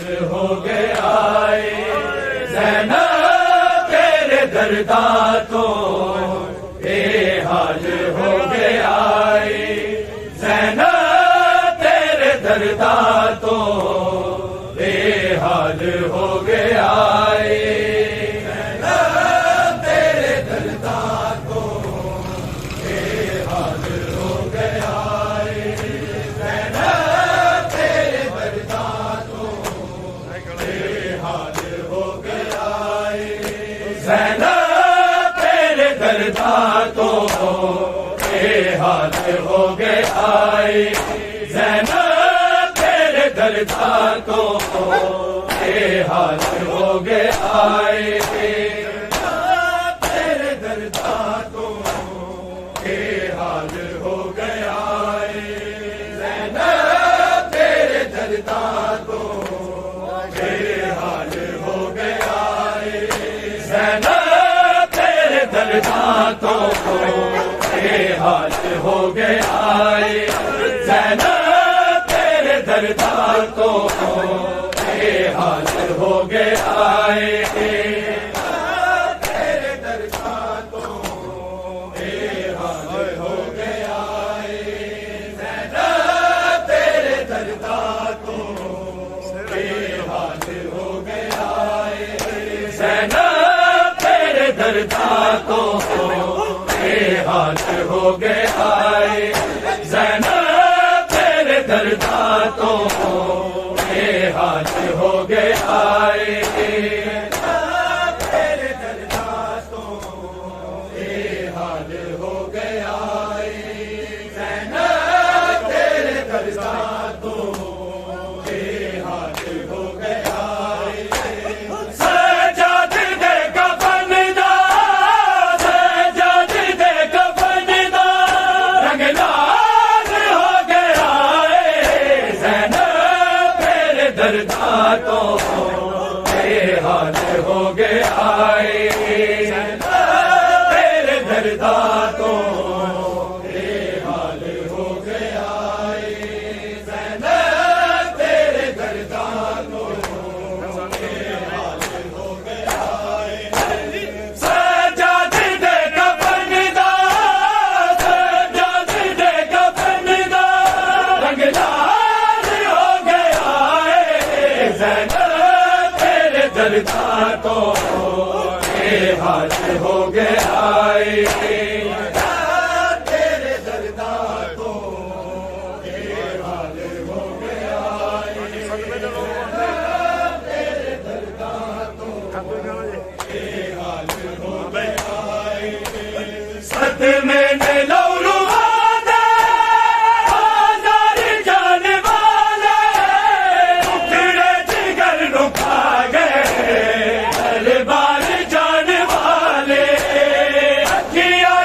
हो गया ज़ैनब तेरे दर्दा तो बेहाल हो गया ज़ैनब तेरे दर्दा तो बेहाल हो गया ज़ैनब तेरे दर्दा तो बेहाल हो गया ज़ैनब तेरे दर्दा तो बेहाल हो गया ज़ैनब तेरे दर्दा तो बेहाल हो गया ज़ैनब तेरे दर्दा तो बेहाल हो गया तेरे दर्दा तो बेहाल हो गया ज़ैनब तेरे दर्दा तो बेहाल हो गया ज़ैनब तेरे दर्दा तो बेहाल हो गया ज़ैनब तेरे दर्दा तो बेहाल हो गया तेरे दर्दा तो बेहाल हो गया ज़ैनब तेरे दर्दा तो बेहाल हो गया ज़ैनब तेरे दर्दा तो बेहाल हो गया ज़ैनब तेरे दर्दा तो बेहाल हो गया तेरे दर्दा तो बेहाल हो गया ज़ैनब तेरे दर्दा तो बेहाल हो गया सजाद दे कफन दा सजाद दे कफन दा रंग लाल हो गया ज़ैनब तेरे दर्दा तो बेहाल हो गया तेरे दर्दा तो बेहाल हो गया ज़ैनब तेरे दर्दा तो बेहाल हो गया सजाद दे कफन दा सजाद दे कफन दा रंग लाल हो गया ज़ैनब तेरे दर्दा तो बेहाल हो गया तेरे दर्दा तो बेहाल हो गया तेरे दर्दा तो बेहाल हो गया सदमे में लौरू आदे हजार जाने वाले टुकड़े जिगर नु खा गए बार जाने वाले अखियां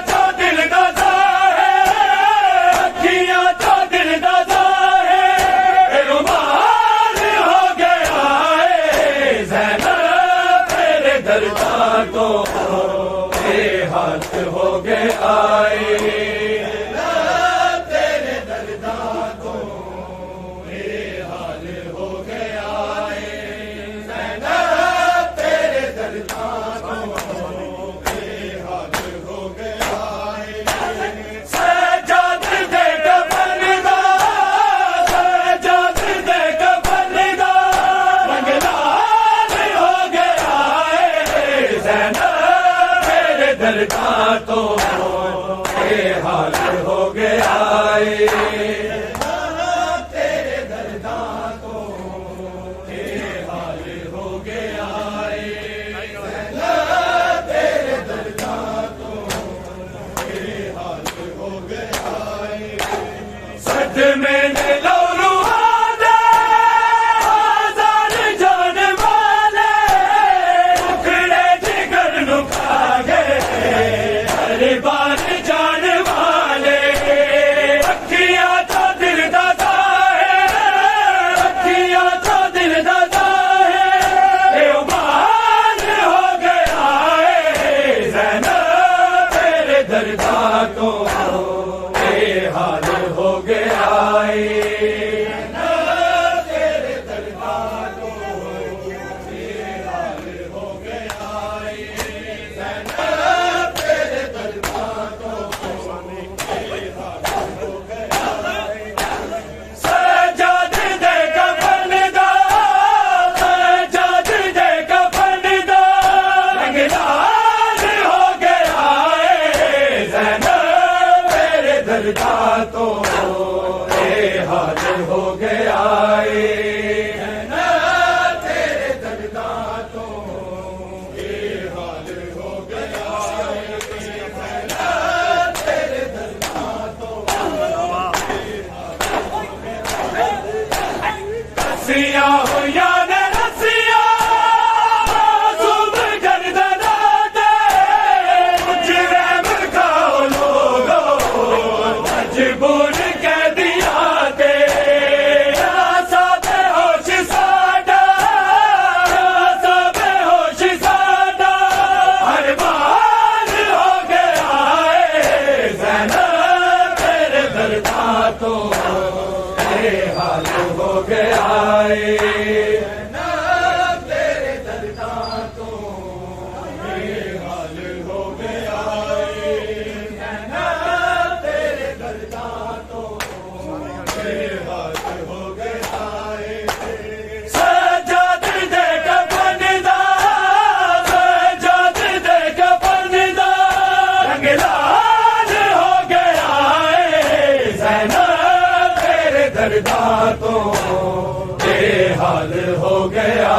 बेहाल हो गया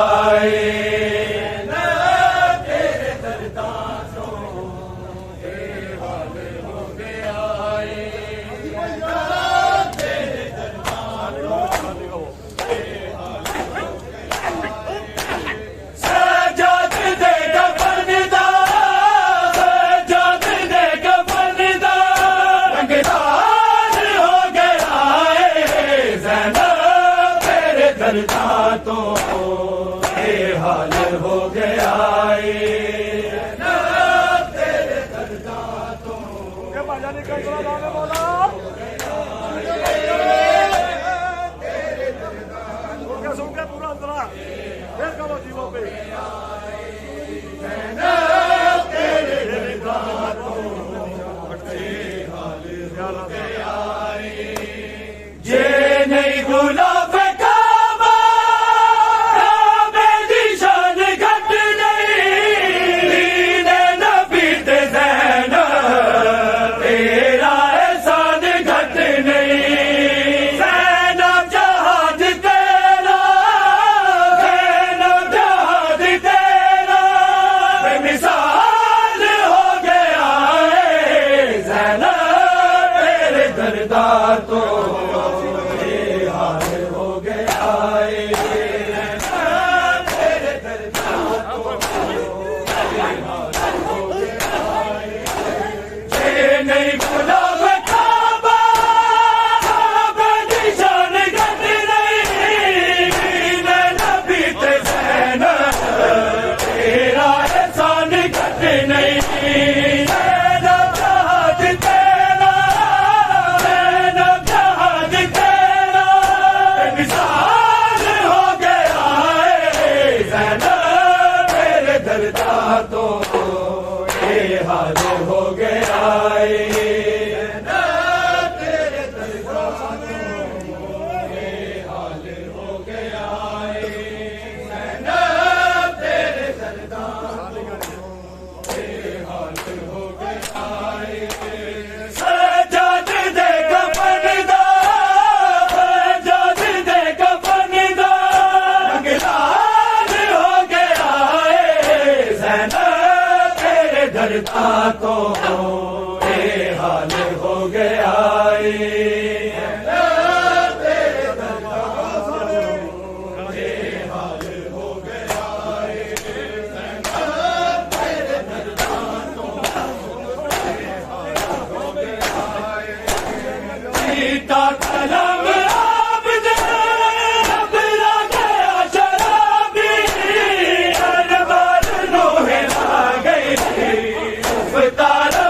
तो बेहाल हो गया तेरे दर्दा तो पूरा अंतरा फिर करो जीवों पे जे नहीं भूला तो बेहाल हो गया तेरे दर्दा तो बेहाल हो गया जे नहीं भूला काबा निशान घट नहीं नबी ते ज़ैन तेरा एहसान घट नहीं तो बेहाल हो गया तेरे दर्दा तो बेहाल हो गया तेरे दर्दा तो बेहाल हो गया सजाद दे कफनदा सजाद दे कफनदा रंगलाल हो गया दर्दा तो बेहाल हो गया तेरे दर्दा बेहाल हो गया तेरे दर्दा तो बेहाल हो गया सीता कलम आबिद अब गया शराबी अनवर नोहे ला गई तारा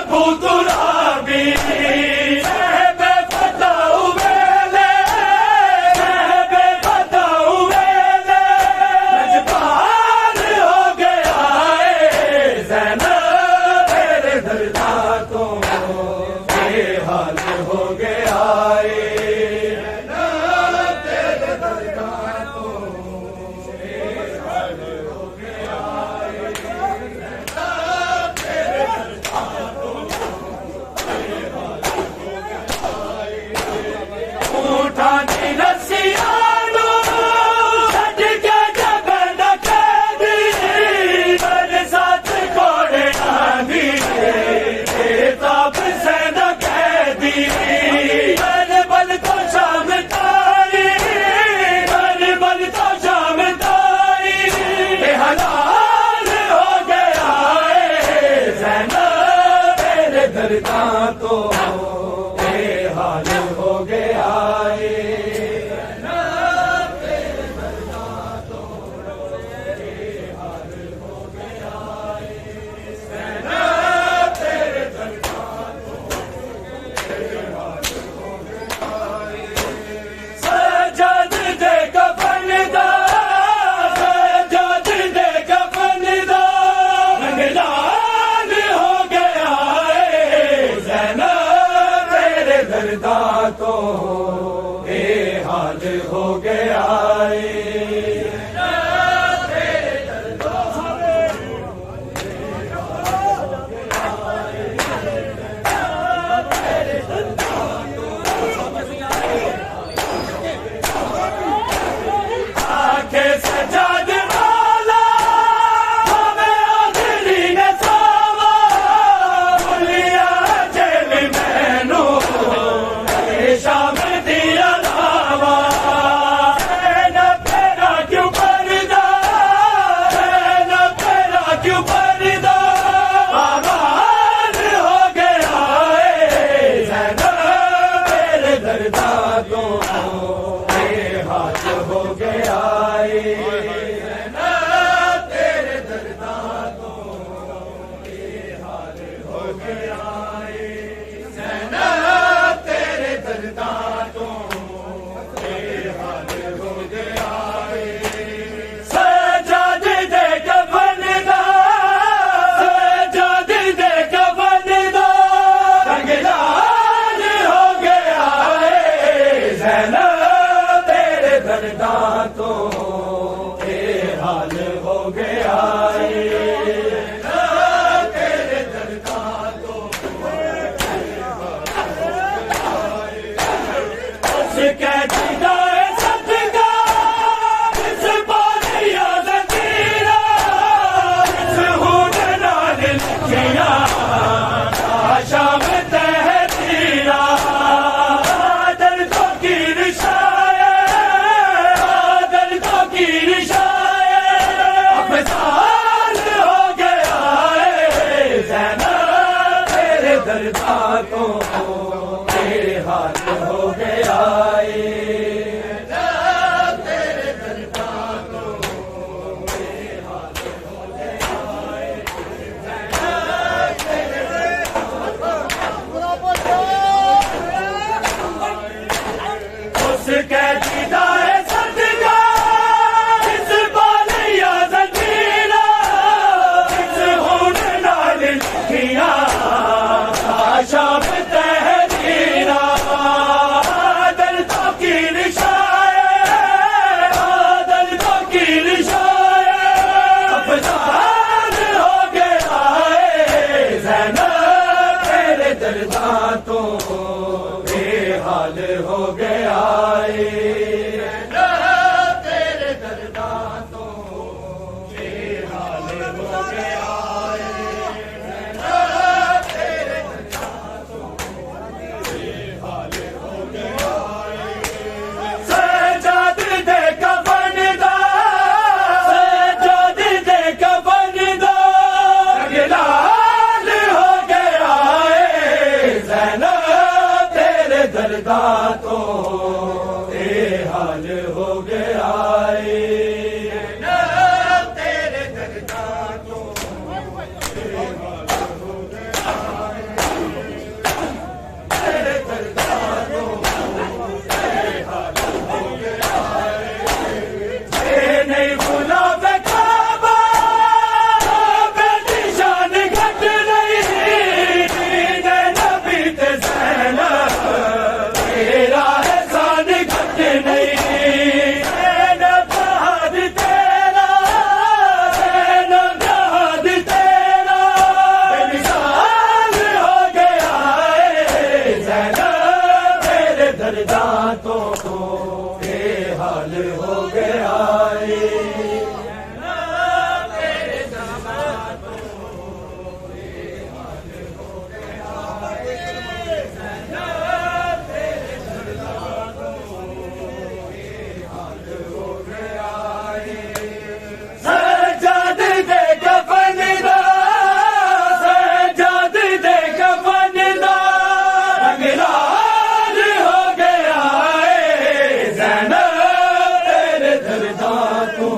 दर्दा तो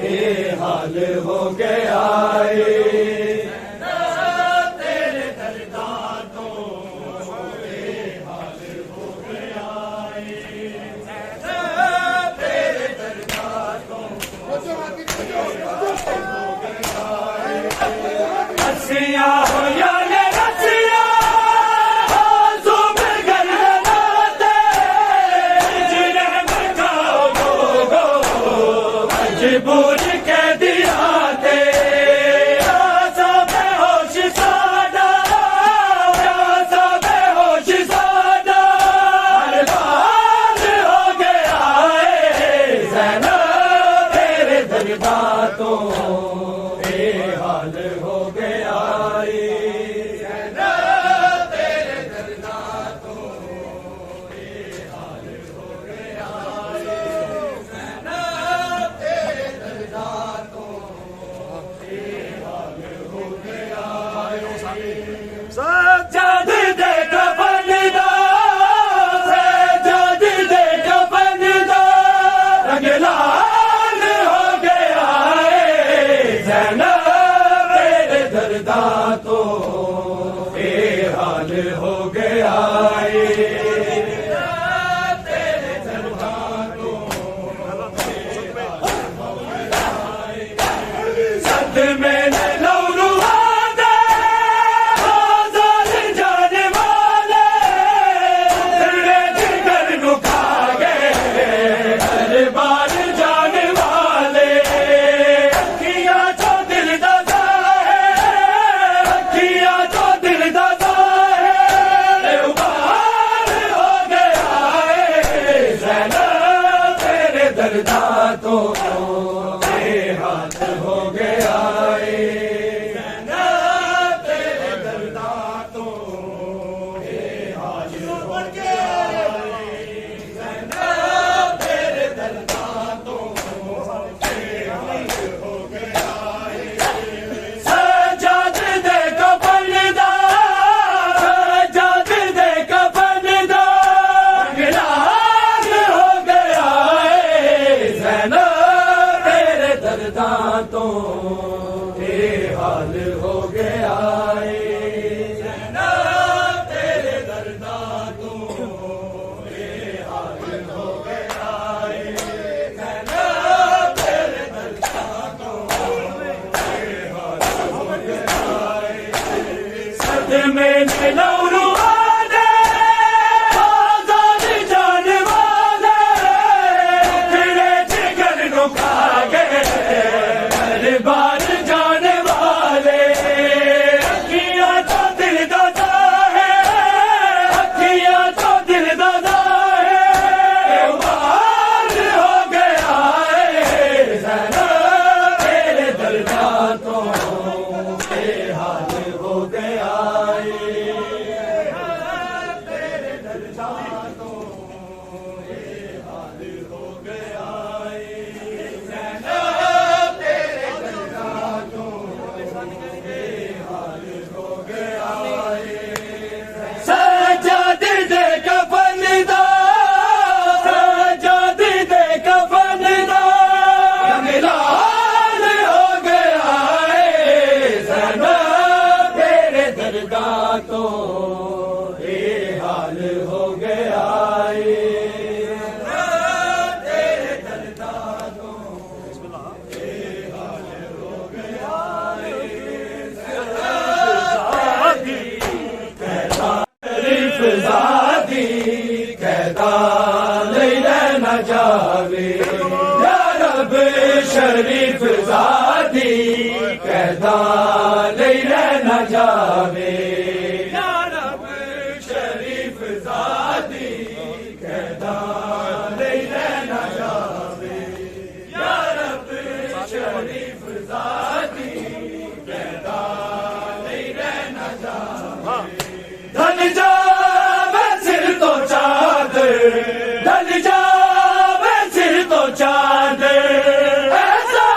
ये हाल हो गया तेरे दर्दा तो ये हाल हो गया तेरे दर्दा तो रसिया हो या ये रसिया हो तुम घर बनाते जिन्हें बचाओ गो मजबूर के दिया ते आसा बेहोश सादा आसा बेहोश सादा बर्बाद हो गया ज़ैना तेरे दर्दा तो ये हाल हो गया ज़ैना तेरे दर्दा तो ये हाल हो गया ज़ैना तेरे दर्दा तो ये हाल हो गया सज्जाद दे कफन दा सज्जाद दे कफन दा रंग लाल हो गया ज़ैना तेरे दर्दा तो ये हाल हो गया तेरे दर्दा तो सद में लौरू आदे आजाद जाने वाले तेरे जिगर नु खा गए हर बार जाने वाले अखियां जो दिल दादा है अखियां जो दिल दादा है उबार हो गया ज़ैना तेरे दर्दा तो ये हाल हो गया ज़ैना तेरे दर्दा तो ये हाल हो गया ज़ैना तेरे दर्दा तो ये हाल हो गया सज्जाद दे कफन दा सज्जाद दे कफन दा रंग लाल हो गया ज़ैना तेरे दर्दा तो ये हाल हो गया ज़ैना तेरे दर्दा तो ये हाल हो गया ज़ैना तेरे दर्दा तो ये हाल हो गया सद में लौरू आदे आजाद जाने वाले तेरे जिगर नु खा गए हर बार जाने वाले अखियां तो दिल दादा है अखियां तो दिल दादा है उबार हो गया ज़ैना तेरे दर्दा तो ये हाल हो गया तेरे दर्दा तो ये हाल हो गया ज़ैना तेरे दर्दा तो ये हाल हो गया सज्जाद दे कफन दा सज्जाद दे कफन दा रंग लाल हो गया ज़ैना तेरे दर्दा तो ये हाल हो गया ज़ैना तेरे दर्दा तो ये हाल हो गया शरीफ ज़ादी कहता लैला न जावे या रब शरीफ ज़ादी कहता लैला न जावे या रब शरीफ ज़ादी कहता लैला न जावे या रब शरीफ ज़ादी कहता लैला न जावे ढल जावे सिर तो चादर ढल जावे सिर तो चादर ऐसा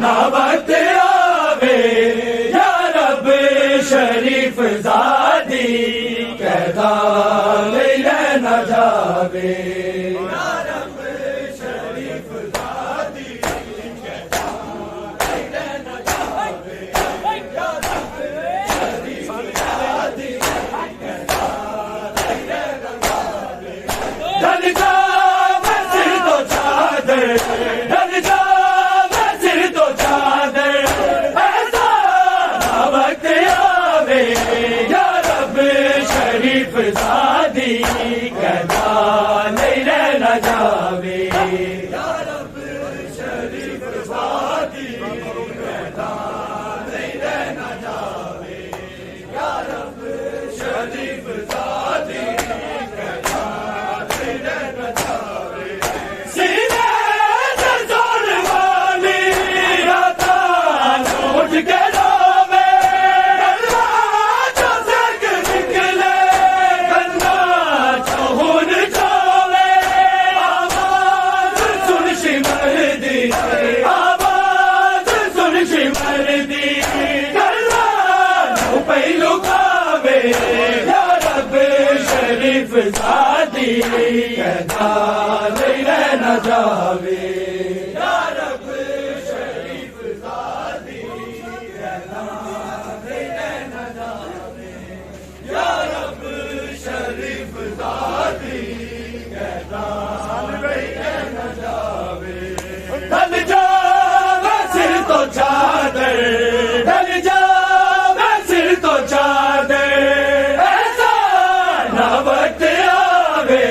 ना वक्त आवे या रब शरीफ ज़ादी कहता लैला न जावे या रब शरीफ कहता नहीं रहना जावे ढल जावे सिर तो चादर ढल जावे सिर तो चादर ऐसा ना वक्त आवे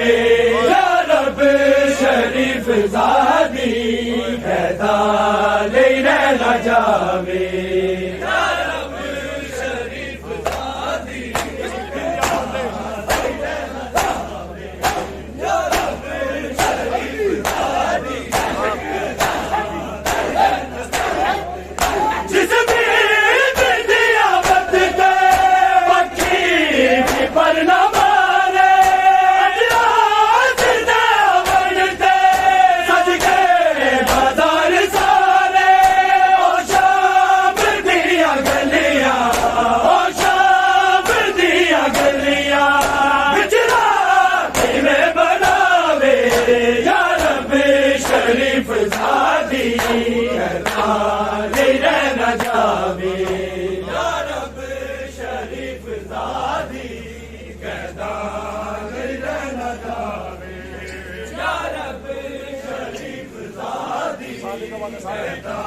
या रब शरीफ ज़ादी कहता नहीं रहना जावे शरीफ ज़ादी कहता नहीं रहना जावे या रब शरीफ ज़ादी कहता नहीं रहना जावे या रब शरीफ ज़ादी कहता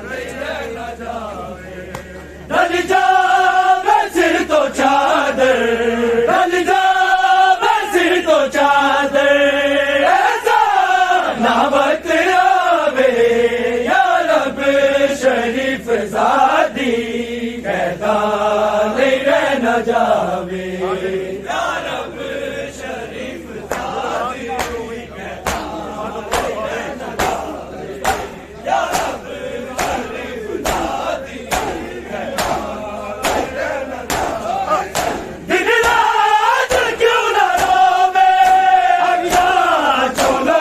नहीं रहना जावे ढल जावे सिर तो चादर ढल जावे सिर तो चादर ना वक्त आवे या रब शरीफ ज़ादी कहता नहीं रहना जावे या रब शरीफ ज़ादी कहता नहीं रहना जावे या रब शरीफ ज़ादी कहता नहीं रहना जावे दिन रात क्यों ना रोवे अगला चलो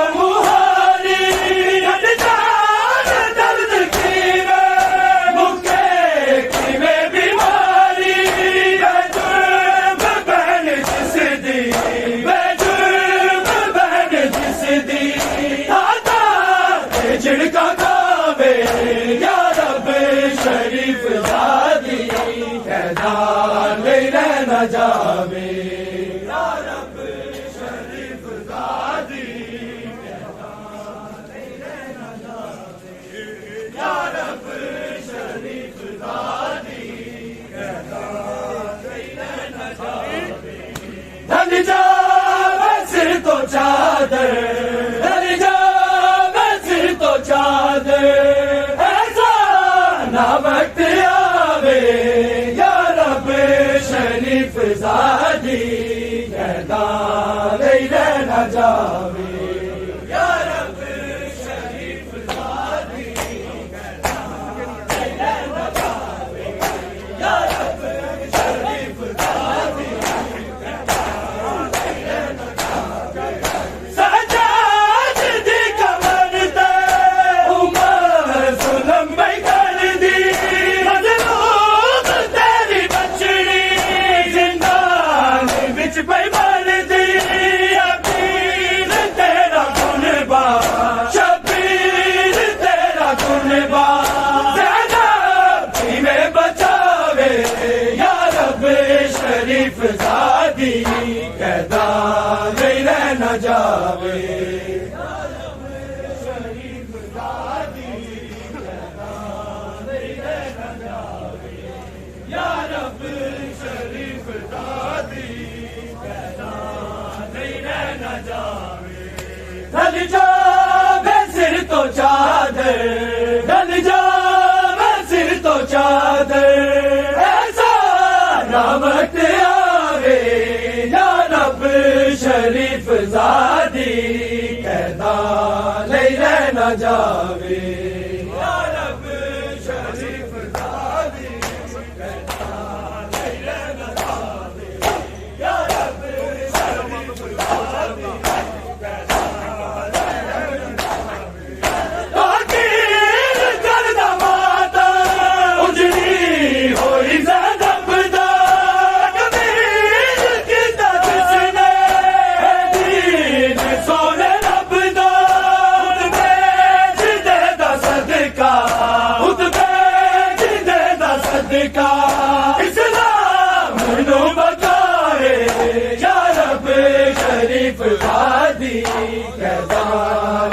झिड़का खावे या रब शरीफ ज़ादी कहता नहीं रहना जावे या रब शरीफ ज़ादी कहता नहीं रहना जावे या रब शरीफ ज़ादी कहता नहीं रहना जावे ढल जावे सिर तो चादर ढल जावे सिर तो चादर ऐसा ना वक्त आवे या रब शरीफ ज़ादी कहता नहीं रहना जावे या रब शरीफ ज़ादी कहता नहीं रहना जावे या रब शरीफ ज़ादी कहता नहीं रहना जावे सजाद दी कमर ते उमर सुलम कर दी मजलूम तेरी बचड़ी जिंदान बिच पे मर दी अबीर तेरा कुनबा शबीर तेरा कुनबा ज़ैनब में बचावे या रब शरीफ ज़ादी कहता नहीं रहना जावे या रब शरीफ ज़ादी कहता नहीं रहना जावे या रब शरीफ ज़ादी कहता नहीं रहना जावे ढल जावे सिर तो चादर ढल जावे सिर तो चादर ऐसा ना वक्त आवे या रब शरीफ ज़ादी कहता नहीं रहना जावे या रब शरीफ ज़ादी कहता नहीं रहना जावे या रब शरीफ ज़ादी कहता नहीं रहना जावे ताकीर करदा माता उजड़ी होई ज़नब दा कबीर किता जिसने सदका इस्लाम नु बकारे या रब शरीफ दादी कहदा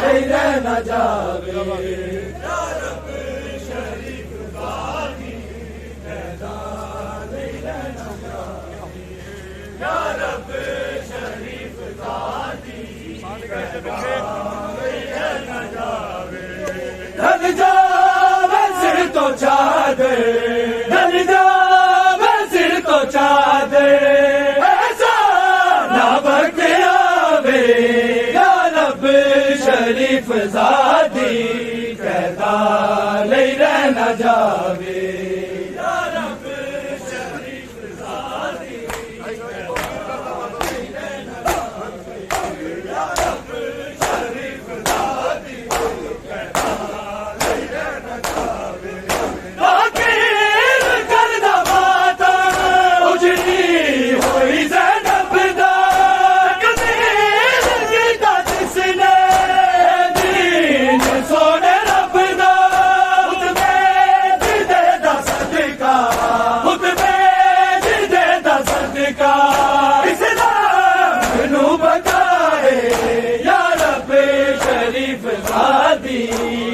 नहीं रहना जावे ढल जावे सिर तो चादर ढल जावे सिर तो चादर ऐसा ना वक्त आवे या रब शरीफ ज़ादी कहता नहीं रहना जावे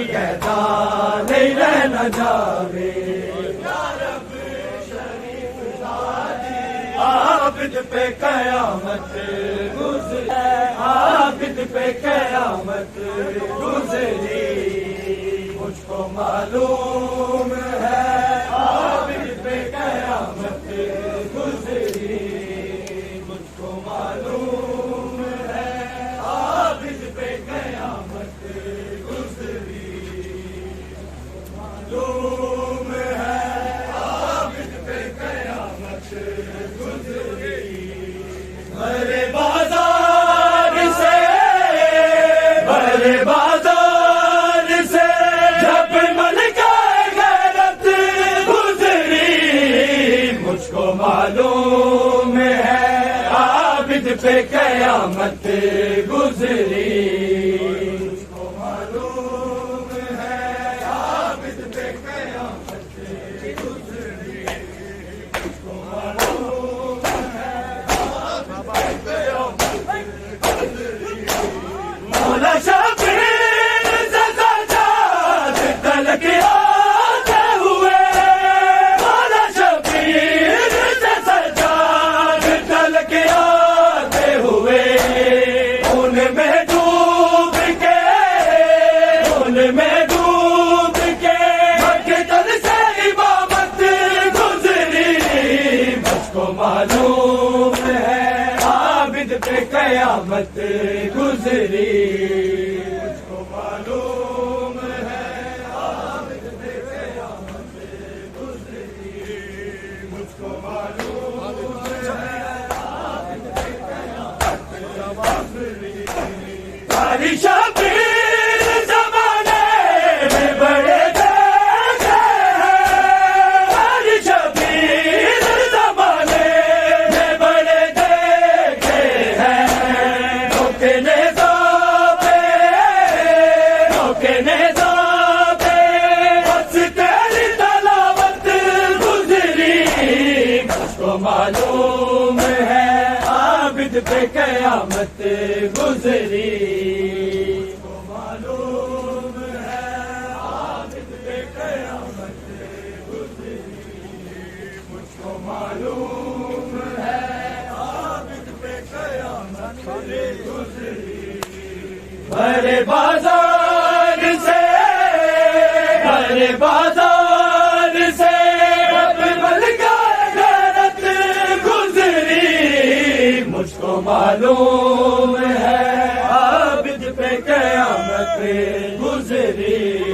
कहता नहीं रहना जावे आबिद पे कयामत गुज़री आबिद पे कयामत गुज़री मुझको मालूम है आबिद पे कयामत गुज़री मुझको मालूम है आबिद पे कयामत मालूम है आबिद पे कयामत गुज़री बड़े बाजार से जब मलका गैरत गुज़री मुझको मालूम है आबिद पे कयामत गुज़री मालूम है आबिद पे कयामत गुज़री मुझको मालूम है आबिद पे कयामत गुज़री मुझको मालूम है आबिद पे कयामत गुज़री सारी शबीर ज़माने में बड़े मालूम है आबिद पे कयामत गुज़री मालूम है आबिद पे कयामत गुज़री मुझको मालूम है आबिद पे कयामत गुज़री बड़े बाजार से मुझको मालूम है आबिद पे कयामत गुज़री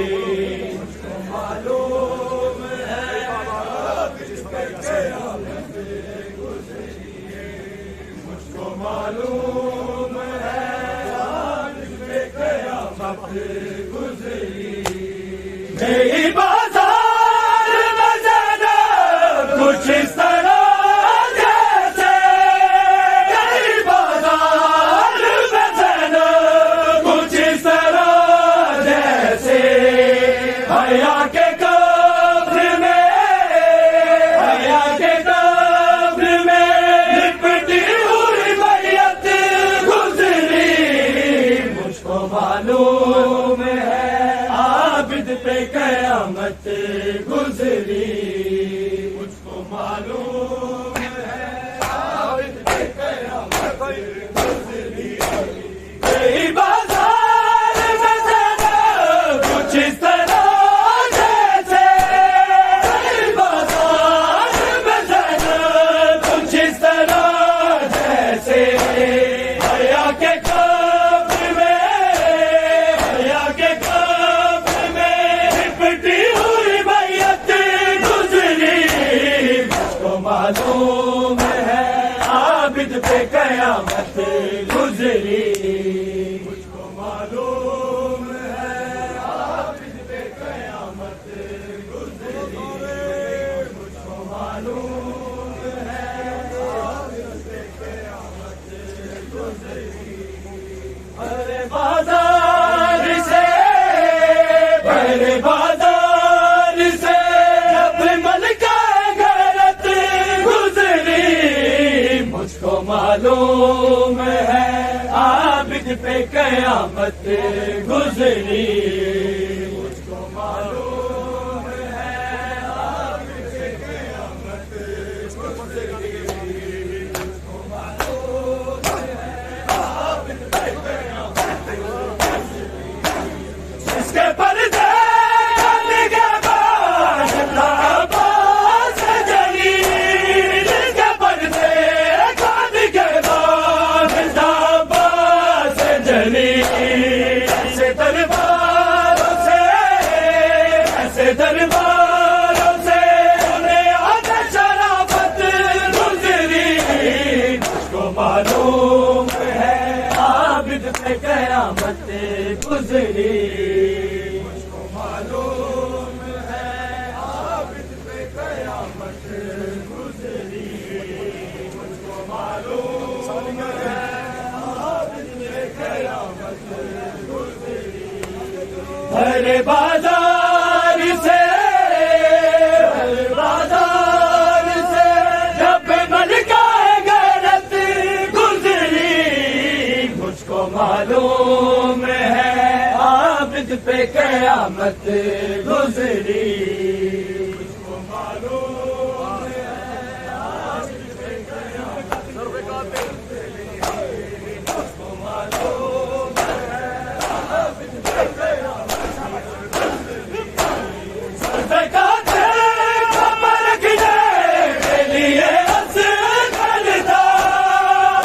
मुझको मालूम है आबिद पे कयामत गुज़री मुझको मालूम है आबिद पे कयामत गुज़री मेरी बाजार में ज़रा कुछ इस तरह आबिद पे कयामत गुजरी, मुझको मालूम है आबिद पे कयामत गुजरी। यही बाजार में ज़रा कुछ इस तरह जैसे, यही बाजार में ज़रा कुछ इस तरह जैसे, हया के कब्र में, हया के कब्र में लिपटी हुई मैयत गुजरी, मुझको मालूम है आबिद पे कयामत गुजरी, मुझको मालूम है आबिद पे कयामत गुजरी, मुझको मालूम है आबिद पे कयामत गुजरी। अरे बाजार से, बड़े बाजार से जब मलका गैरत गुजरी, मुझको मालूम है आबिद पे कयामत गुजरी, मुझको मालूम है आबिद पे कयामत गुजरी, मुझको मालूम है आबिद पे कयामत गुजरी। जिसके पर्दे के बाद अब्बास जली, जिसके पर्दे के बाद अब्बास जली, ऐसे दरबारों से, ऐसे दरबारों से उन्हें आगे शराफत गुजरी, मुझको मालूम है आबिद पे कयामत गुजरी, मुझको मालूम है आबिद पे कयामत गुजरी, मुझको मालूम है आबिद पे कयामत गुजरी। हरे बाजार से, हरे बाजार से जब मलका गैरत गुजरी, मुझको मालूम है आबिद पे कयामत गुजरी, मुझको मालूम है आबिद पे कयामत गुजरी, मुझको मालूम है आबिद पे कयामत गुजरी। सरकाते खबर रखने के लिए असगर था,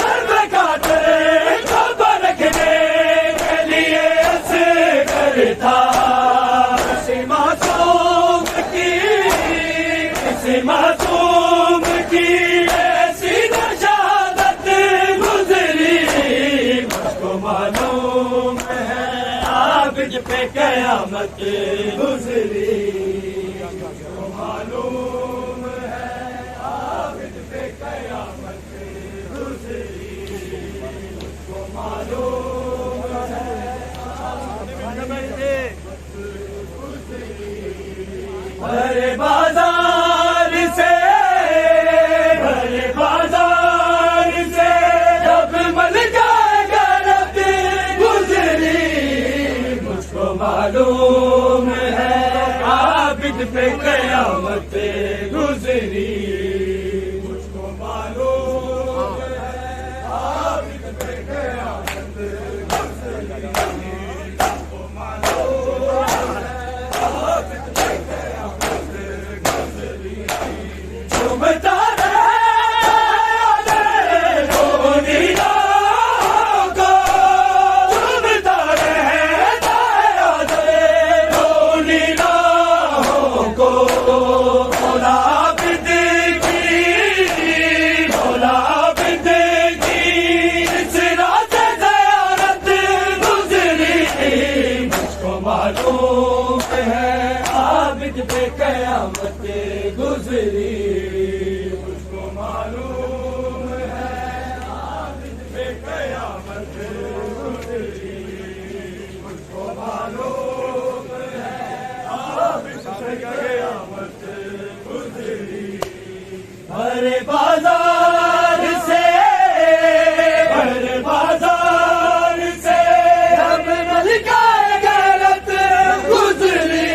सरकाते खबर रखने के लिए असगर था, किसी मासूम की, किसी मासूम की ऐसी शहादत गुजरी, मुझको मालूम है आबिद पे कयामत गुजरी, मुझको मालूम है आबिद पे कयामत गुजरी, मुझको मालूम है हरे बाजार से, हरे बाजार से जब मलका गैरत गुजरी, मुझको मालूम है आबिद पे कयामत गुजरी, मुझको मालूम है आबिद पे कयामत गुजरी, मुझको मालूम है आबिद पे कयामत गुजरी। चुमता रहे रोनी राहों को, चुमता रहे रोनी राहों को, भोला आबिद की, भोला आबिद की इस रात ज़ियारत गुजरी, मुझको मालूम है आबिद पे कयामत गुजरी, मुझको मालूम है आबिद पे कयामत गुजरी, मुझको मालूम है आबिद पे कयामत गुजरी। हरे बाजार से, हरे बाजार से जब मलका गैरत गुजरी,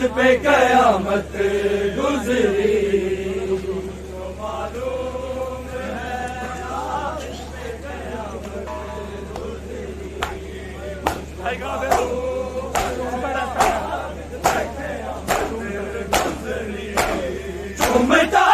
आबिद पे कयामत गुजरी। झूमता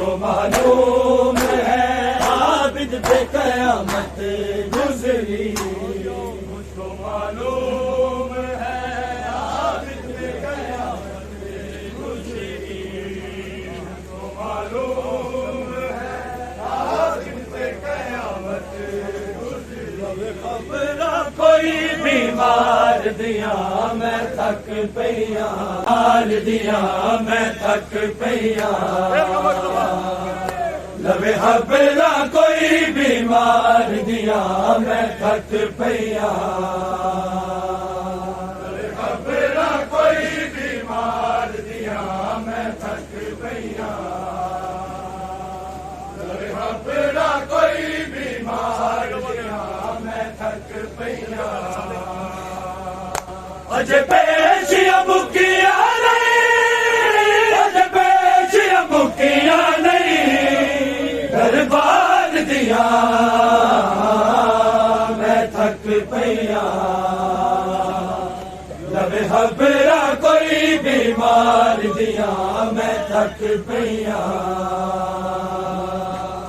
मालूम है आबिद पे कयामत गुजरी। मुझको मालूम है आबिद पे कयामत गुजरी। मुझको मालूम है आबिद पे कयामत गुजरी। खबर कोई बीमार दिया मैं थक पईया, हाल दिया मैं थक पईया। लवे हबला कोई बीमार दिया मैं थक पईया। लवे हबला कोई बीमार दिया मैं थक पईया। लवे हबला कोई बीमार दिया मैं थक पईया। अजे पेशिया मुकिया नहीं, अजे पेशिया मुकिया नहीं। दरबार दिया मैं थक पईया। लवे हबरा कोई बीमार दिया मैं थक पईया।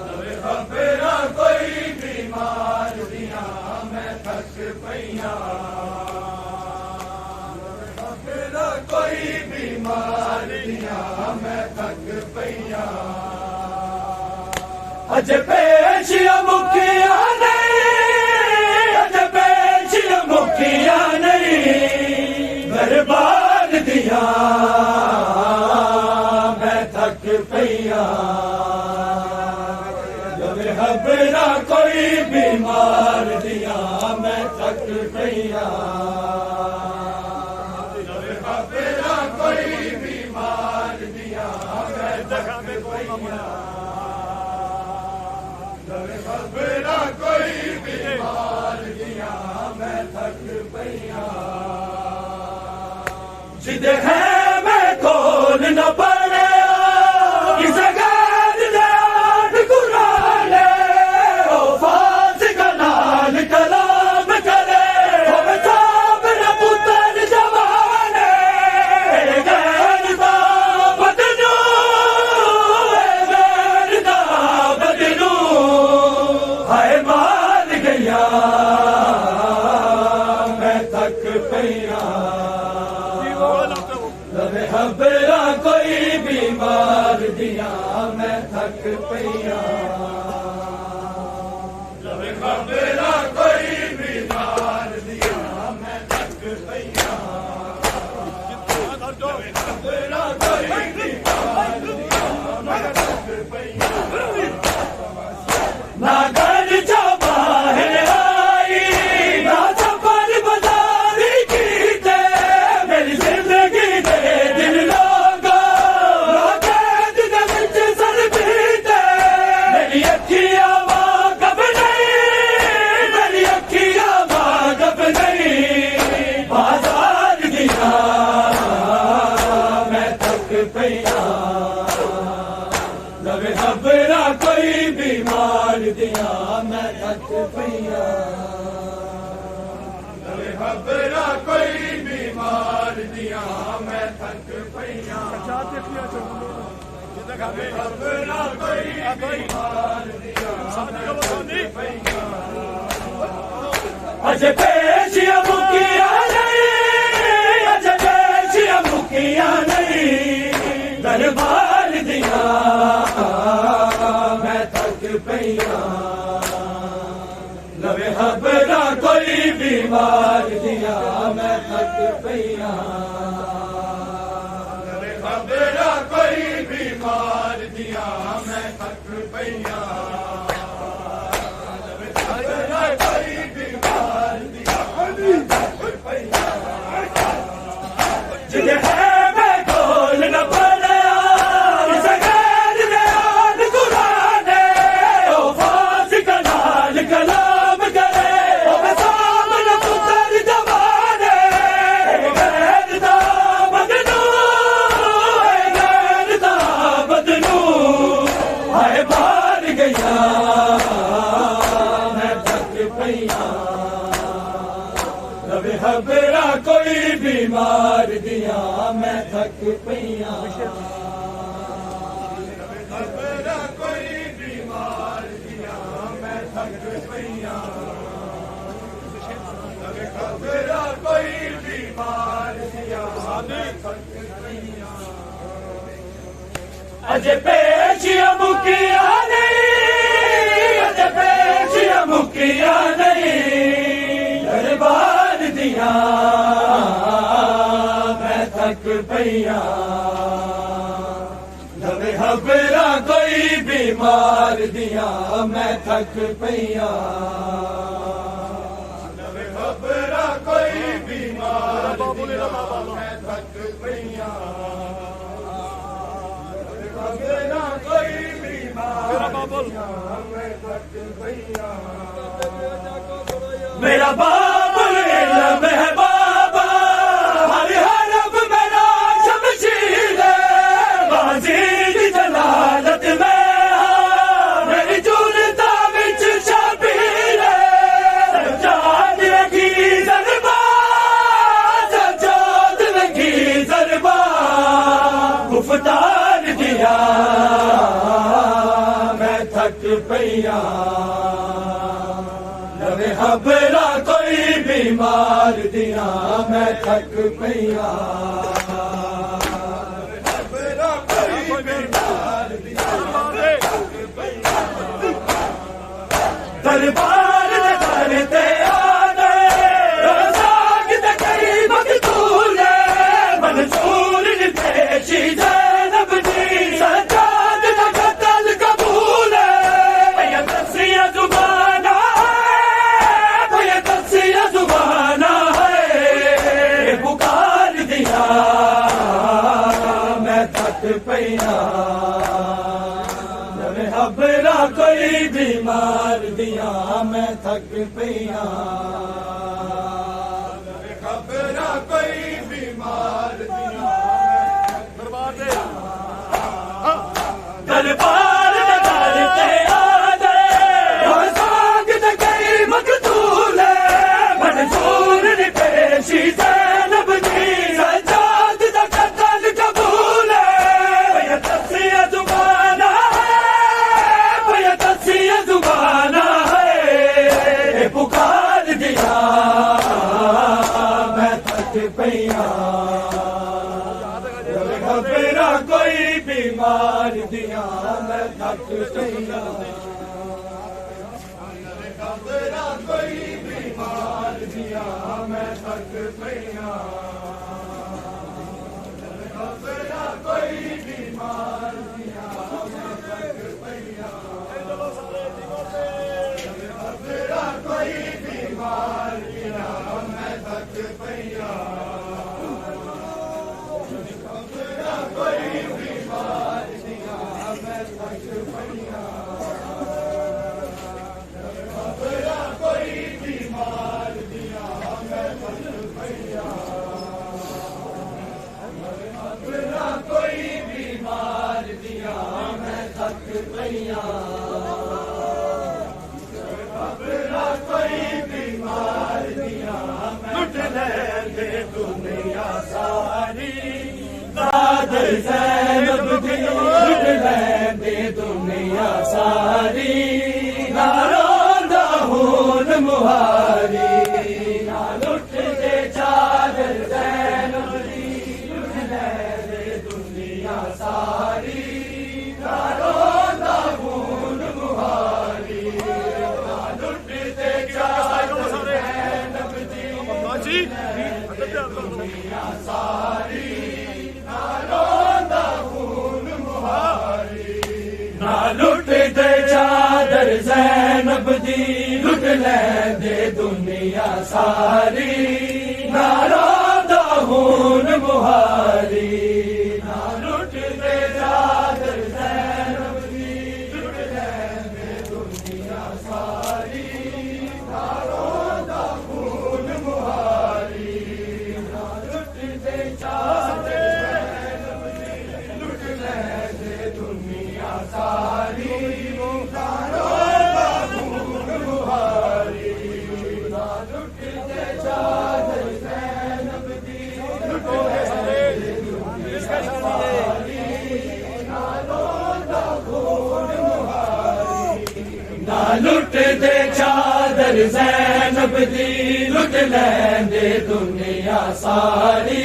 लवे हबरा कोई बीमार दिया मैं थक पईया। हबरा कोई बीमार दिया मैं थक पईया। अज पेशिया मुखिया नहीं, अज पेशिया मुखिया नहीं। दरबार दिया मैं थक पईया। लवे हबरा कोई बीमार दिया मैं थक पईया। लवे हबरा कोई बीमार दिया मैं थक पईया। हबरा कोई बीमार दिया मैं थक पईया। जिद है मैं कौन न पड़े किसे गाद दे आठ कुरान ओ फास का नाल कलाम करे ओ बेताब न पुत्र जवान गैरदा बदनू गैरदा बदनू। हाय मार गया मैं थक पईया। लवे हबरा कोई बीमार दिया मैं थक पईया। लवे हबरा कोई बीमार दिया मैं थक पईया। लवे हबरा कोई बीमार दिया मैं थक पईया। ना घर जा बाहर आई ना सफर बाजारी की थे। मेरी जिंदगी दे दिल लोगा ना कैद दे विच सर पीते। मेरी अखियां वाकफ नहीं, मेरी अखियां वाकफ नहीं। बाजार दिया मैं थक पईया। लवे हबरा कोई बीमार दिया मैं थक पईया। लवे हबरा कोई बीमार दिया मैं थक पईया। लवे हबरा कोई बीमार दिया मैं थक पईया। अजे पेशिया मुकिया नहीं, अजे पेशिया मुकिया नहीं। दरबार दिया मैं थक पईया। लवे हबरा कोई बीमार दिया मैं थक पईया। लवे हबरा कोई बीमार दिया मैं थक पईया। बीमार दिया मैं थक पईया खबरा कोई बीमार दिया मैं थक पईया खबरा कोई बीमार दिया मैं थक पईया अजे पेशिया मुकिया नहीं अजे पेशिया मुकिया नहीं दरबार दिया मैं थक पईया नवे खबरा कोई बीमार दिया मैं थक पईया नवे खबरा कोई बीमार दिया मैं थक पईया खबरा कोई बीमार दिया मैं थक पईया मेरा बाबुल इल्म है बाबा हर हरफ मेरा शमशीर बाजी दी जलालत में मेरी जुलता विच शबीर सजाद लगी जरबा सजाद लगी जरबा गुफ्तार दिया मैं थक पईया नवे खबरा कोई बीमार दिया मैं थक पईया खबरा कोई बीमार दिया मैं थक पईया दरबार करते आने रोज़ाक ते कई मकतूल मंसूर पेशी ज़ैनब दी सजाद दा कत्ल कबूल भैया दसिया जुबाना भैया दसिया जुबाना है पुकार दिया मैं थक पईया नवे खबरा कोई बीमार दिया मैं थक पईया नवे खबरा कोई बीमार दिया दरबार करते आने रोज़ाक ते कई मकतूल मंसूर पेशी ज़ैनब दी सजाद दा कत्ल कबूल भैया दसिया जुबाना भैया दसिया जुबाना है पुकार दिया मैं थक पईया खबरा कोई बीमार दिया मैं थक पईया खबरा कोई बीमार दिया मैं थक पईया खबरा कोई बीमार दिया मैं थक पईया खबरा कोई बीमार दिया मैं थक पईया कोई बीमार दिया मैं थक पईया खबरा कोई बीमार दिया मैं थक पईया खबरा कोई बीमार दिया मैं थक पईया खबरा कोई बीमार दिया लुट ले दुनिया सारी दादर ज़ैनब दी लुट ले दुनिया सारी ना रोंदा खून मुहारी ना लुट दे चादर ज़ैनब दी लुट ले दुनिया सारी ना रोंदा खून मुहारी ना लुट दे चादर ज़ैनब दी दुनिया सारी ना लुट दे चादर ज़ैनब दी लुट ले दे दुनिया सारी ना रोंदा खून मुहारी ना लुट दे चादर ज़ैनब दी लुट ले दे दुनिया सारी ना रोंदा खून मुहारी ना लुट दे चादर ज़ैनब दी लुट ले दे दुनिया सारी ना रोंदा खून मुहारी ना लुट दे चादर ज़ैनब दी लुट दे चादर ज़ैनब दी लुट लैंदे दुनिया सारी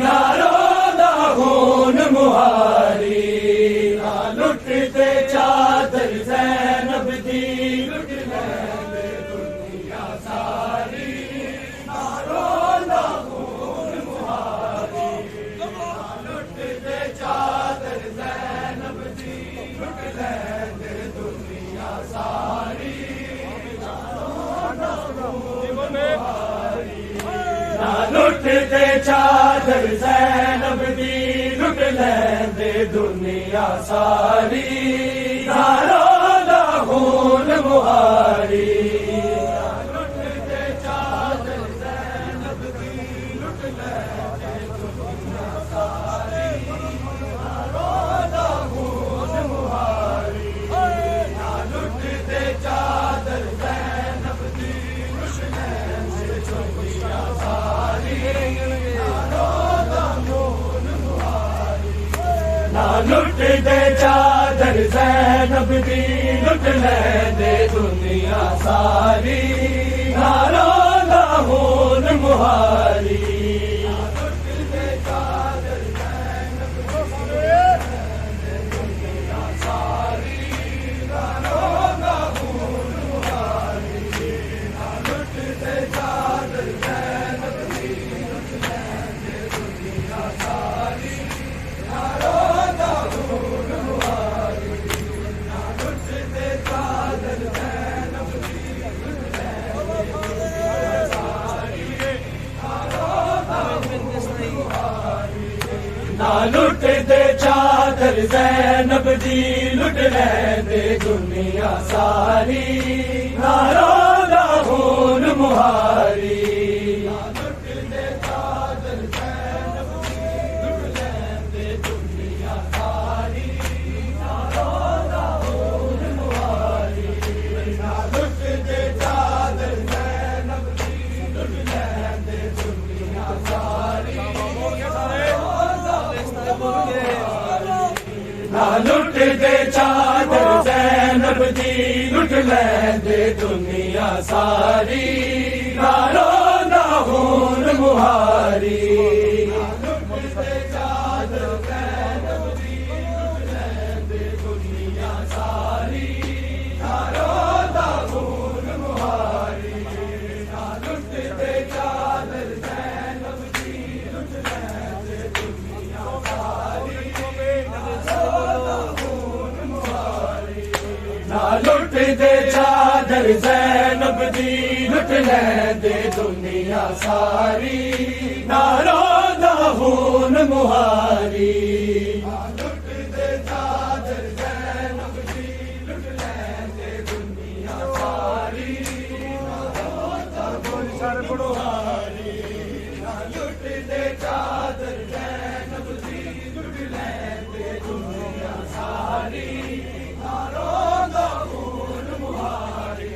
ना रोंदा खून मुहारी ना लुट दे चादर ज़ैनब दी लुट लैंदे दुनिया सारी ना रोंदा खून मुहारी ना लुट दे चादर ज़ैनब दी लुट लैंदे दुनिया सारी ना लुट दे चादर ज़ैनब दी लुट लैंदे दुनिया सारी ना रोंदा खून मुहारी ना लुट दे चादर ज़ैनब दी लुट लैंदे दुनिया सारी ना रोंदा खून मुहारी ना लुट दे चादर ज़ैनब दी लुट लैंदे दुनिया सारी ना लुट दे चादर ज़ैनब दी लुट लैंदे दुनिया सारी ना रोंदा खून मुहारी ना लुट दे चादर ज़ैनब दी लुट लैंदे दुनिया सारी ना रोंदा खून मुहारी ना लुट दे चादर ज़ैनब दी लुट लैंदे दुनिया सारी ना रोंदा खून मुहारी ना लुट दे चादर ज़ैनब दी लुट लैंदे दुनिया सारी ना रोंदा खून मुहारी ना लुट दे चादर ज़ैनब दी लुट लैंदे दुनिया सारी ना रोंदा खून मुहारी ना लुट दे चादर ज़ैनब दी लुट लैंदे दुनिया सारी ना रोंदा खून मुहारी ना लुट दे चादर ज़ैनब दी लुट लैंदे दुनिया सारी ना लुट दे चादर ज़ैनब दी लुट लैंदे दुनिया सारी ना रोंदा खून मुहारी ना लुट दे चादर ज़ैनब दी लुट लैंदे दुनिया सारी ना रोंदा खून मुहारी ना लुट दे चादर ज़ैनब दी लुट लैंदे दुनिया सारी ना लुट दे चादर ज़ैनब दी लुट लैंदे दुनिया सारी ना रोंदा खून मुहारी ना लुट दे चादर ज़ैनब दी लुट लैंदे दुनिया सारी ना रोंदा खून मुहारी ना लुट दे चादर ज़ैनब दी लुट लैंदे दुनिया सारी ना रोंदा खून मुहारी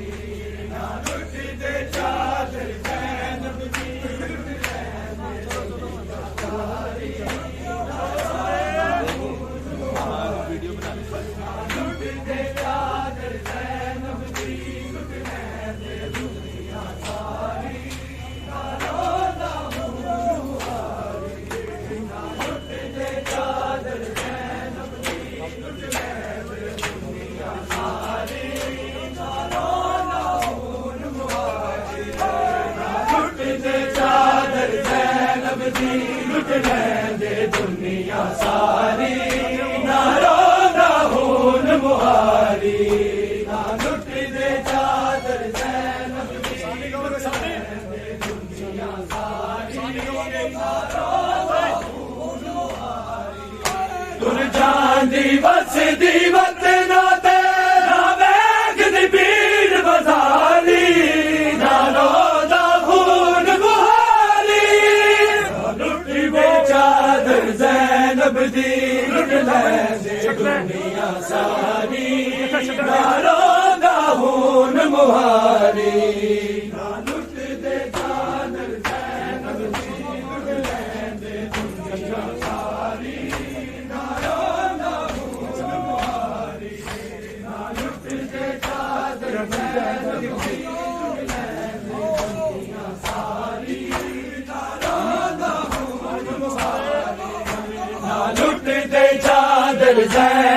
ना लुट दे चादर ज़ैनब दी लुट लैंदे दुनिया सारी ना रोंदा खून मुहारी ना लुट दे चादर ज़ैनब दी लुट लैंदे दुनिया सारी ना रोंदा खून मुहारी ना लुट दे चादर ज़ैनब दी लुट लैंदे दुनिया सारी ना रोंदा खून मुहारी ना लुट दे चादर ज़ैनब दी लुट लैंदे दुनिया सारी ना रोंदा खून मुहारी ना लुट दे चादर ज़ैनब दी लुट लैंदे दुनिया सारी ना रोंदा खून मुहारी तुर जांदी वसदी वतना ते ना वेखदी पीर बज़ारी ना रोंदा खून मुहारी ना लुट दे चादर ज़ैनब दी लुट लैंदे दुनिया सारी ना रोंदा खून मुहारी ना लुट दे चादर ज़ैनब दी लुट लैंदे दुनिया सारी ना रोंदा खून मुहारी ना लुट दे चादर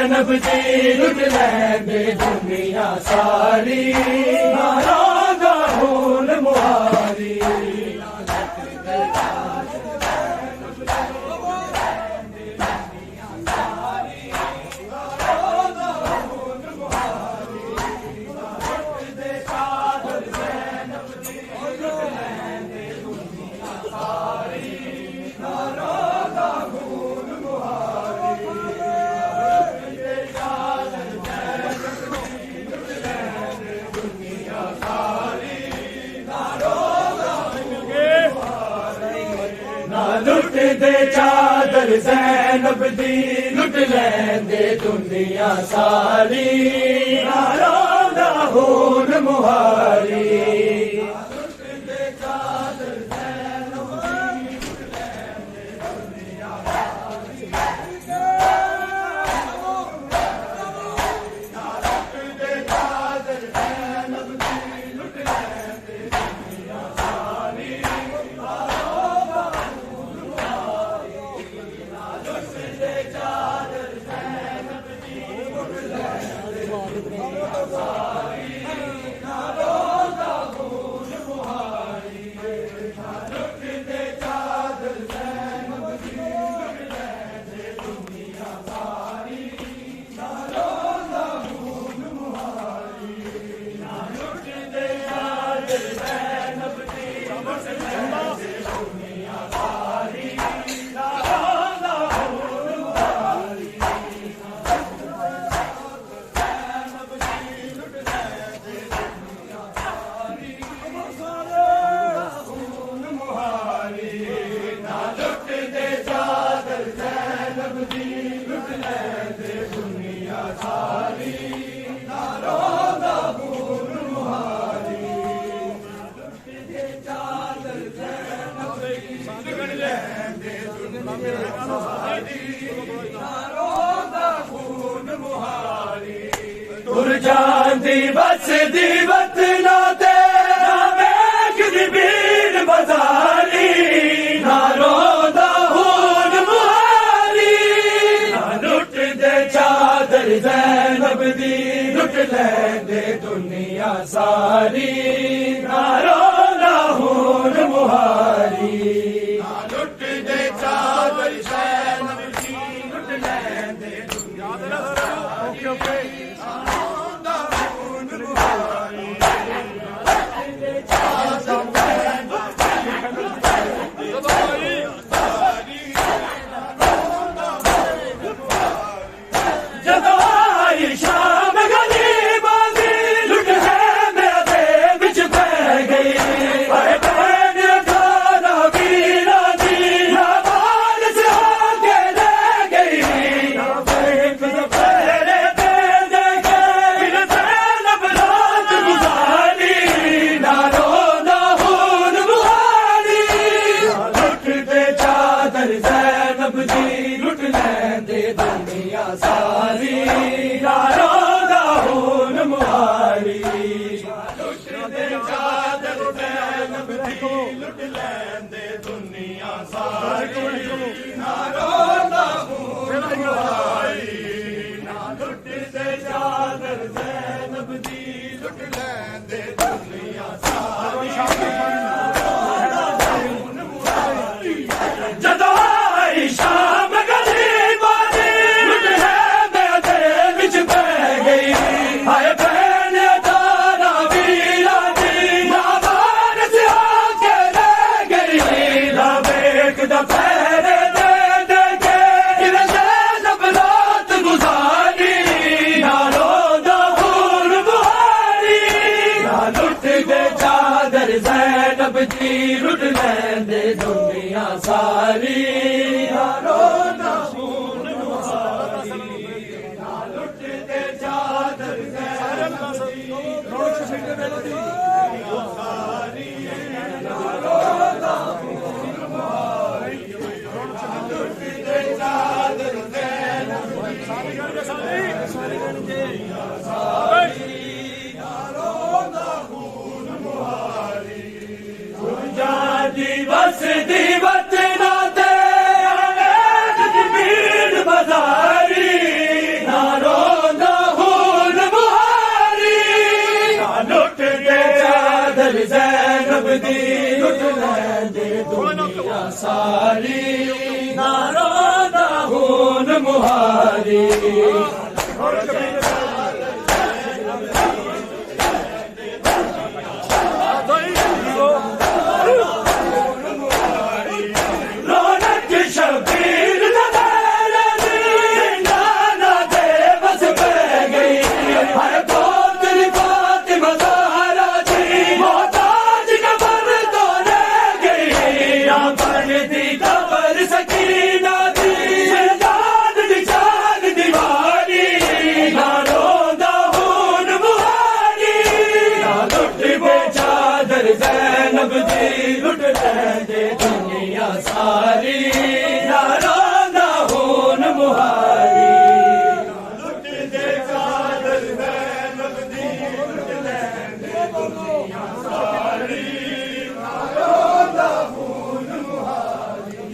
ज़ैनब दी लुट लैंदे दुनिया सारी नारों दा खून मुहारी लुट दे चादर ज़ैनब दी लुट लैंदे दुनिया सारी नारों दा खून मुहारी तुर जांदी बस दी वतना ते ना मेघ दी भीड़ बजारी ना रोंदा खून मुहारी ना लुट दे चादर ज़ैनब दी लुट लैंदे दुनिया सारी ना रोंदा खून मुहारी ना लुट दे चादर ज़ैनब दी लुट लैंदे दुनिया सारी शाम गली बानी लुट है मैं तेरे विच ਜ਼ੈਨਬ ਦੀ ਲੁੱਟ ਲੈਂਦੇ ਦੁਨੀਆ ਸਾਰੀ ਨਾਰਾਂ ਦਾ ਖੂਨ ਮੁਹਾਰੀ ਰੌਣਕ ਸ਼ਬੀਰ ਨਜ਼ਾਰਾ ਦੀ ਨਾਨਾ ਦੇ ਬਸ ਪੈ ਗਈ ਹਰ ਕੋਤਰੀ ਫਾਤਿਮਾ ਜ਼ਾਹਰਾ ਦੀ ਮੁਹਤਾਜ ਕਬਰ ਤੋਂ ਰਹਿ ਗਈ ਨਾ ਬਣਦੀ ਕਬਰ ਸਕੀਨਾ ਦੀ ਸ਼ਹਿਜ਼ਾਦ ਦੀ ਜਾਨ ਦੀਵਾਰੀ ਨਾ ਰੋਂਦਾ ਹੁਣ ਮੁਹਾਰੀ ਨਾ ਲੁੱਟ ਬੇਚਾਦਰ ਜ਼ੈਨਬ ਦੀ ਲੁੱਟ ਲੈਂਦੇ ਦੁਨੀਆ ਸਾਰੀ ਨਾ ਰੋਂਦਾ ਹੁਣ ਮੁਹਾਰੀ ਲੁੱਟ ਦੇ ਚਾਦਰ ਜ਼ੈਨਬ ਦੀ ਲੁੱਟ ਲੈਂਦੇ ਦੁਨੀਆ ਸਾਰੀ ਨਾ ਰੋਂਦਾ ਹੁਣ ਮੁਹਾਰੀ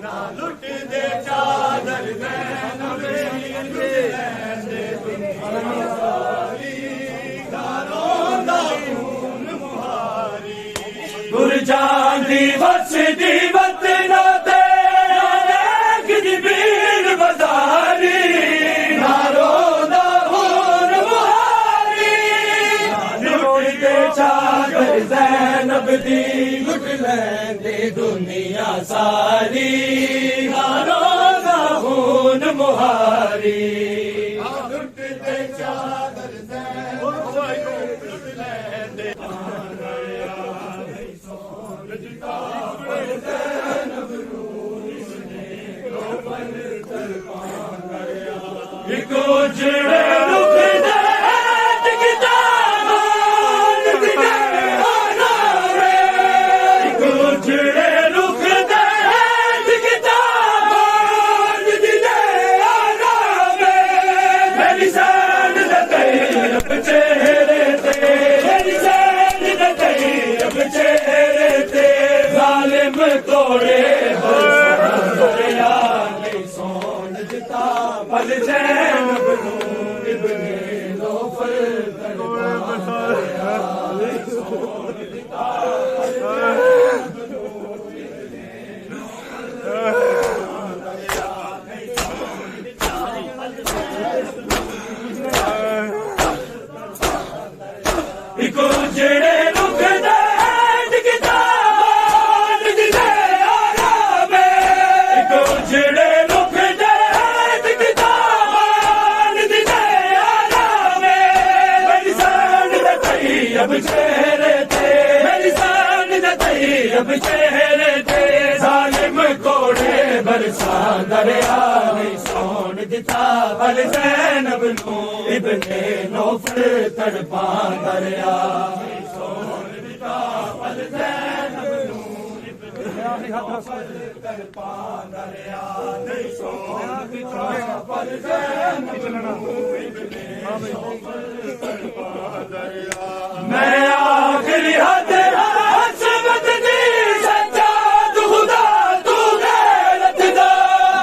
ਨਾ ਲੁੱਟ ਦੇ ਚਾਦਰ ਜ਼ੈਨਬ ਦੀ ਲੁੱਟ ਲੈਂਦੇ ਦੁਨੀਆ ਸਾਰੀ ਨਾ ਰੋਂਦਾ ਹੁਣ ਮੁਹਾਰੀ ਗੁਰਜਾਨ ਦੀ ਵਸਦੀ ਵਤਨਾ ਤੇ ਨਾਨਕ ਦੀ ਬੀੜ ਬਜ਼ਾਰੀ ਨਾ ਰੋਂਦਾ ਹੁਣ ਮੁਹਾਰੀ ਲੁੱਟ ਕੇ ਚਾਦਰ ਜ਼ੈਨਬ ਦੀ ਲੁੱਟ ਲੈਂਦੇ ਦੁਨੀਆ ਸਾਰੀ ਨਾ ਰੋਂਦਾ ਹੁਣ ਮੁਹਾਰੀ ਲੁੱਟ ਕੇ ਚਾਦਰ ਜ਼ੈਨਬ ਲੁੱਟ ਲੈਂਦੇ ਇੱਕੋ ਜਿਹੜੇ ਰੁੱਖ ਦੇ ਟਿਕਦਾ ਮਾਨ ਦਿਨੇ ਆਨਾਵੇ ਇੱਕੋ ਜਿਹੜੇ ਰੁੱਖ ਦੇ ਟਿਕਦਾ ਮਾਨ ਦਿਨੇ ਆਨਾਵੇ ਮੇਰੀ ਸਾਨ ਦਾ ਤੇਰੇ ਚਿਹਰੇ ਤੇ ਮੇਰੀ ਸਾਨ ਦਾ ਤੇਰੇ ਚਿਹਰੇ ਤੇ ਜ਼ਾਲਿਮ ਕੋੜੇ ਦਰਿਆ ਨਹੀਂ ਸੋਣ ਦਿੱਤਾ ਬਲ ਜ਼ੈਨਬ ਨੂੰ ਇਬਨੇ ਲੋਫਰ ਤੜਪਾ ਦਰਿਆ ਨਹੀਂ ਸੋਣ ਦਿੱਤਾ ਬਲ ਜ਼ੈਨਬ ਨੂੰ ਇਬਨੇ ਲੋਫਰ ਤੜਪਾ ਦਰਿਆ ਨਹੀਂ ਸੋਣ ਦਿੱਤਾ ਬਲ ਜ਼ੈਨਬ ਨੂੰ ਇੱਕੋ ਜਿਹੜੇ ਰੁੱਖ ਦੇ ਟਿਕਦਾ ਮਾਨ ਦਿਨੇ ਆਰਾਮੇ ਇੱਕੋ ਜਿਹੜੇ ਰੁੱਖ ਦੇ ਟਿਕਦਾ ਮਾਨ ਦਿਨੇ ਆਰਾਮੇ ਮੇਰੀ ਸਾਨ ਦਾ ਤੈਯਬ ਚਿਹਰੇ ਤੇ ਮੇਰੀ ਸਾਨ ਦਾ ਤੈਯਬ ਚਿਹਰੇ ਤੇ ਜ਼ਾਲਿਮ ਕੋੜੇ ਬਰਸਾ ਦਰਿਆ ਨਹੀਂ ਸੋਣ ਦਿੱਤਾ ਬਲ ਜ਼ੈਨਬ ਨੂੰ ਇਬਨੇ ਨੌਫਰ ਤੜਪਾ ਦਰਿਆ ਨਹੀਂ ਸੋਣ ਦਿੱਤਾ ਬਲ ਜ਼ੈਨਬ ਨੂੰ ਇਬਨੇ ਨੌਫਰ ਤੜਪਾ ਦਰਿਆ ਨਹੀਂ ਸੋਣ ਦਿੱਤਾ ਬਲ ਜ਼ੈਨਬ ਨੂੰ ਇਬਨੇ ਨੌਫਰ ਤੜਪਾ ਦਰਿਆ ਮੈਂ ਆਖਰੀ ਹੱਦ ਹਸਬਤ ਦੀ ਸੱਚਾ ਖੁਦਾ ਤੂੰ ਗੈਰਤ ਦਾ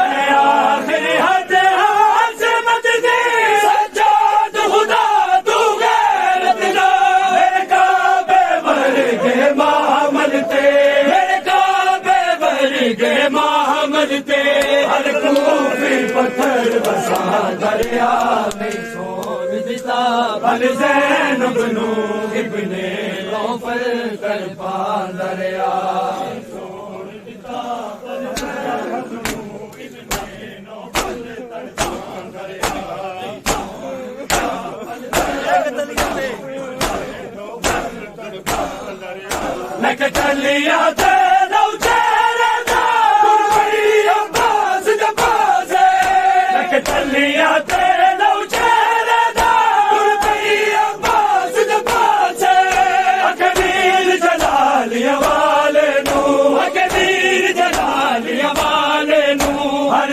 ਮੈਂ ਆਖਰੀ ਹੱਦ ਹਸਬਤ ਦੀ ਸੱਚਾ ਖੁਦਾ ਤੂੰ ਗੈਰਤ ਦਾ ਮੇਰੇ ਕਾਬੇ ਵਰਗੇ ਮਾਹਮਦ ਤੇ ਮੇਰੇ ਕਾਬੇ ਵਰਗੇ ਮਾਹਮਦ ਤੇ ਹਰ ਕੂਫੀ ਪੱਥਰ ਵਸਾ ਦਰਿਆ ਨਹੀਂ ਸੋਣ ਦਿੱਤਾ ਬਲ ਜ਼ੈਨਬ ਨੂੰ ਇਬਨੇ ਲੋਫਰ ਤੜਪਾ ਦਰਿਆ ਸੋਣ ਦਿੱਤਾ ਬਲ ਜ਼ੈਨਬ ਨੂੰ ਇਬਨੇ ਲੋਫਰ ਤੜਪਾ ਦਰਿਆ ਮੈਂ ਕਟਲਿਆ ਤੇ ਲਉ ਚਿਹਰੇ ਦਾ ਕੁਰਬੀ ਅੱਬਾਸ ਦੇ ਪਾਸੇ ਮੈਂ ਕਟਲਿਆ ਤੇ ਲਉ ਚਿਹਰੇ ਦਾ ਕੁਰਬੀ ਅੱਬਾਸ ਦੇ ਪਾਸੇ ਅਕਬੀਰ ਜਲਾਲੀਆ ਵਾਲੇ ਨੂੰ ਅਕਬੀਰ ਜਲਾਲੀਆ ਵਾਲੇ ਨੂੰ ਹਰ